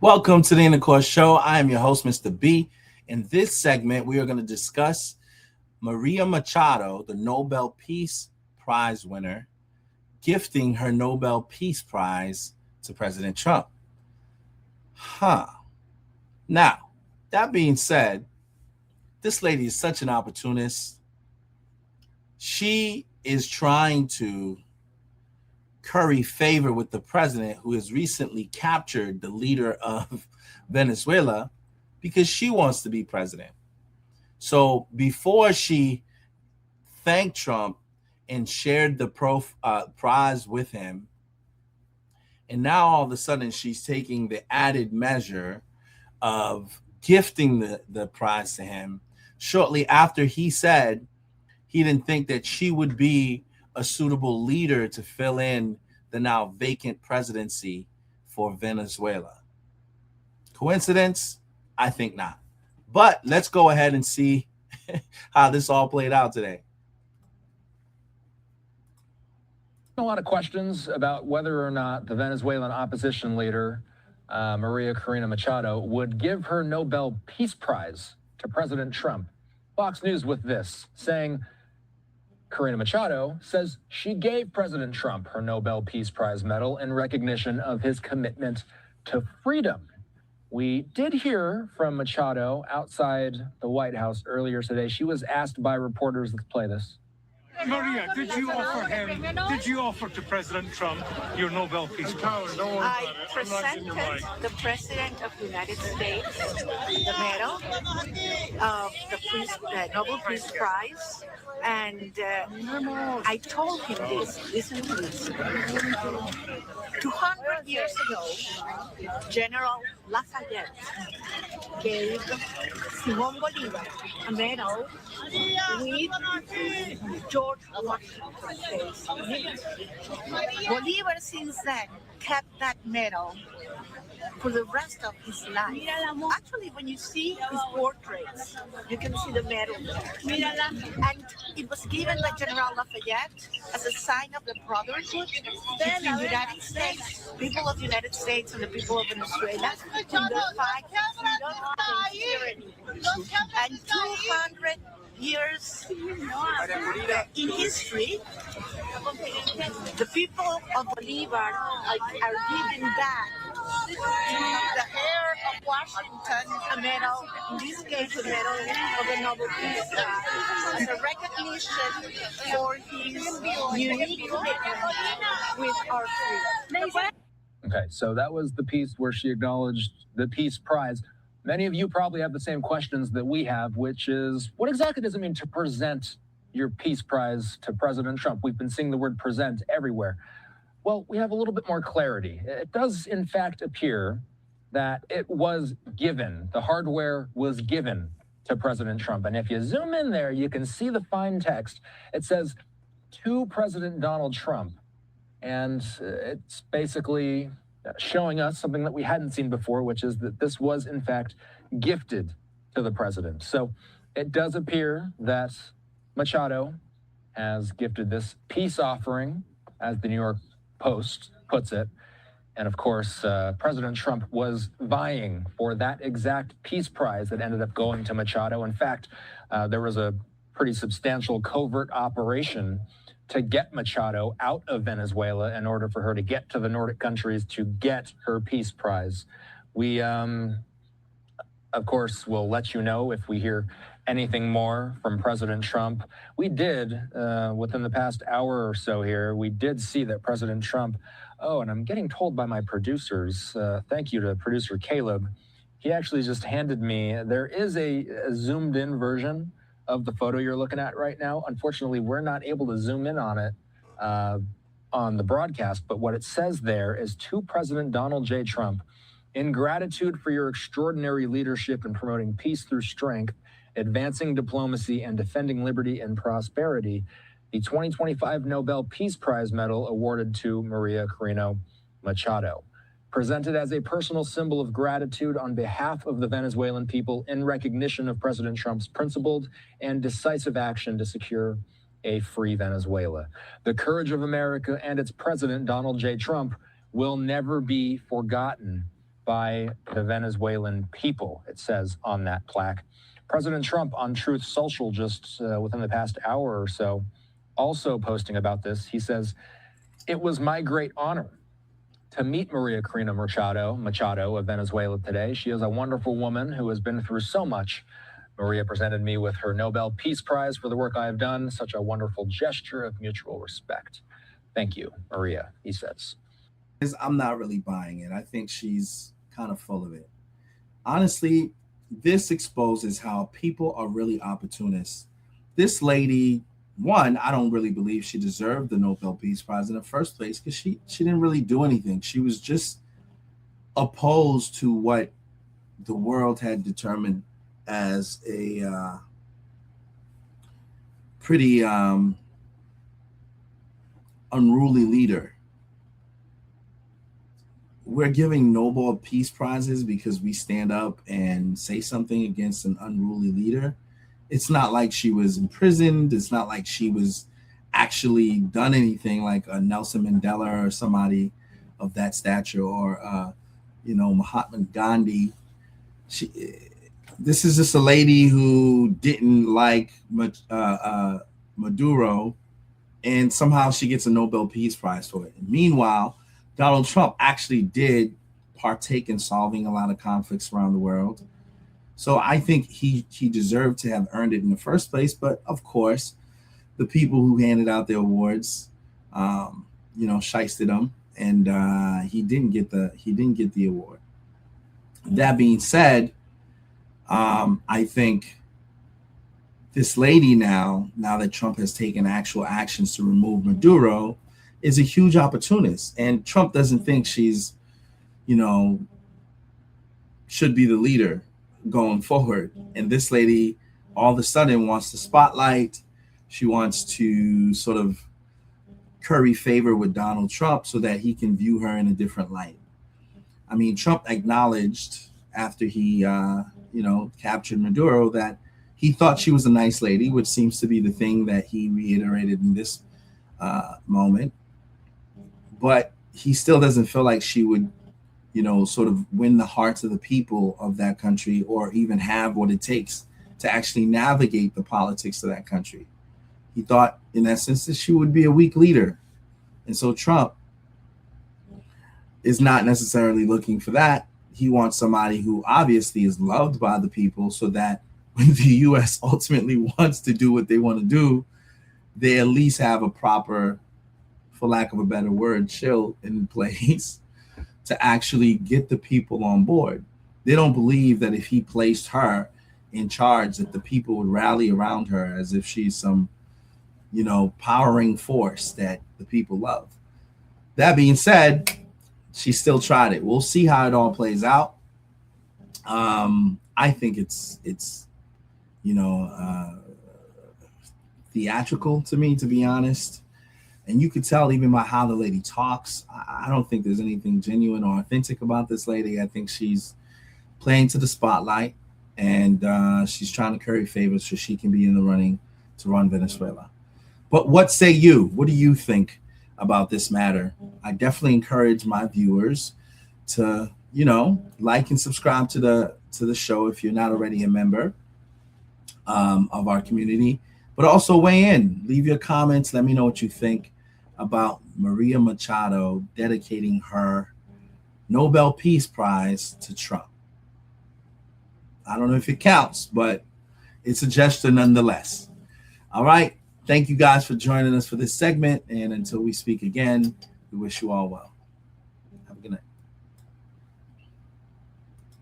Welcome to the Intercourse Show. I am your host, Mr. B. In this segment, we are going to discuss Maria Machado, the Nobel Peace Prize winner, gifting her Nobel Peace Prize to President Trump. Now, that being said, this lady is such an opportunist. She is trying to curry favor with the president, who has recently captured the leader of Venezuela, because she wants to be president. So before she thanked Trump and shared the prize with him, and now all of a sudden she's taking the added measure of gifting the prize to him shortly after he said he didn't think that she would be a suitable leader to fill in the now vacant presidency for Venezuela. Coincidence? I think not. But let's go ahead and see how this all played out today. A lot of questions about whether or not the Venezuelan opposition leader, Maria Corina Machado, would give her Nobel Peace Prize to President Trump. Fox News with this, saying Corina Machado says she gave President Trump her Nobel Peace Prize medal in recognition of his commitment to freedom. We did hear from Machado outside the White House earlier today. She was asked by reporters, let's play this. Maria, did you offer to President Trump your Nobel Peace Prize? I presented the President of the United States the medal of the Nobel Peace Prize, and I told him this, listen to this. 200 years ago, General Lafayette gave Simón Bolívar a medal with George Washington's face on it. Bolívar since then kept that medal for the rest of his life. Actually, when you see his portraits, you can see the medal there. And it was given by General Lafayette as a sign of the brotherhood between the United States, people of the United States and the people of Venezuela in the fight for freedom and tyranny. And 200 years in history, the people of Bolivar are giving back to the heir of Washington a medal, in this case a medal of the Nobel Peace Prize, as a recognition for his unique commitment with our freedom. Okay, so that was the piece where she acknowledged the Peace Prize. Many of you probably have the same questions that we have, which is, what exactly does it mean to present your Peace Prize to President Trump? We've been seeing the word present everywhere. Well, we have a little bit more clarity. It does, in fact, appear that it was given. The hardware was given to President Trump. And if you zoom in there, you can see the fine text. It says, to President Donald Trump. And it's basically showing us something that we hadn't seen before, which is that this was, in fact, gifted to the president. So it does appear that Machado has gifted this peace offering, as the New York Post puts it. And of course, President Trump was vying for that exact peace prize that ended up going to Machado. In fact, there was a pretty substantial covert operation to get Machado out of Venezuela in order for her to get to the Nordic countries to get her peace prize. We, of course, will let you know if we hear anything more from President Trump. We did, within the past hour or so here, we did see that President Trump, and I'm getting told by my producers, thank you to producer Caleb, he actually just handed me, there is a zoomed in version of the photo you're looking at right now. Unfortunately, we're not able to zoom in on it on the broadcast, but what it says there is, to President Donald J. Trump, in gratitude for your extraordinary leadership in promoting peace through strength, advancing diplomacy, and defending liberty and prosperity, the 2025 Nobel Peace Prize medal awarded to Maria Corina Machado. Presented as a personal symbol of gratitude on behalf of the Venezuelan people in recognition of President Trump's principled and decisive action to secure a free Venezuela. The courage of America and its president, Donald J. Trump, will never be forgotten. by the Venezuelan people, it says on that plaque. President Trump on Truth Social just within the past hour or so, also posting about this. He says, "It was my great honor to meet Maria Corina Machado of Venezuela today. She is a wonderful woman who has been through so much. Maria presented me with her Nobel Peace Prize for the work I have done. Such a wonderful gesture of mutual respect. Thank you, Maria," he says. I'm not really buying it. I think she's kind of full of it. Honestly, this exposes how people are really opportunists. This lady, one, I don't really believe she deserved the Nobel Peace Prize in the first place because she didn't really do anything. She was just opposed to what the world had determined as a pretty unruly leader. We're giving Nobel Peace Prizes because we stand up and say something against an unruly leader. It's not like she was imprisoned. It's not like she was actually done anything like a Nelson Mandela or somebody of that stature, or Mahatma Gandhi. This is just a lady who didn't like Maduro, and somehow she gets a Nobel Peace Prize for it. Meanwhile, Donald Trump actually did partake in solving a lot of conflicts around the world. So I think he deserved to have earned it in the first place. But of course, the people who handed out the awards, shysted him, and he didn't get the award. That being said, I think this lady now that Trump has taken actual actions to remove Maduro, is a huge opportunist. And Trump doesn't think she's, should be the leader going forward. And this lady all of a sudden wants the spotlight. She wants to sort of curry favor with Donald Trump so that he can view her in a different light. I mean, Trump acknowledged after he, captured Maduro that he thought she was a nice lady, which seems to be the thing that he reiterated in this moment. But he still doesn't feel like she would, sort of win the hearts of the people of that country, or even have what it takes to actually navigate the politics of that country. He thought, in essence, that she would be a weak leader. And so Trump is not necessarily looking for that. He wants somebody who obviously is loved by the people, so that when the U.S. ultimately wants to do what they want to do, they at least have a proper, for lack of a better word, chill in place to actually get the people on board. They don't believe that if he placed her in charge, that the people would rally around her as if she's some, powering force that the people love. That being said, she still tried it. We'll see how it all plays out. I think it's theatrical to me, to be honest. And you could tell even by how the lady talks. I don't think there's anything genuine or authentic about this lady. I think she's playing to the spotlight, and she's trying to curry favors so she can be in the running to run Venezuela. But what say you? What do you think about this matter? I definitely encourage my viewers to, like and subscribe to the show if you're not already a member of our community. But also weigh in, leave your comments. Let me know what you think about Maria Machado dedicating her Nobel Peace Prize to Trump. I don't know if it counts, but it's a gesture nonetheless. All right. Thank you guys for joining us for this segment. And until we speak again, we wish you all well.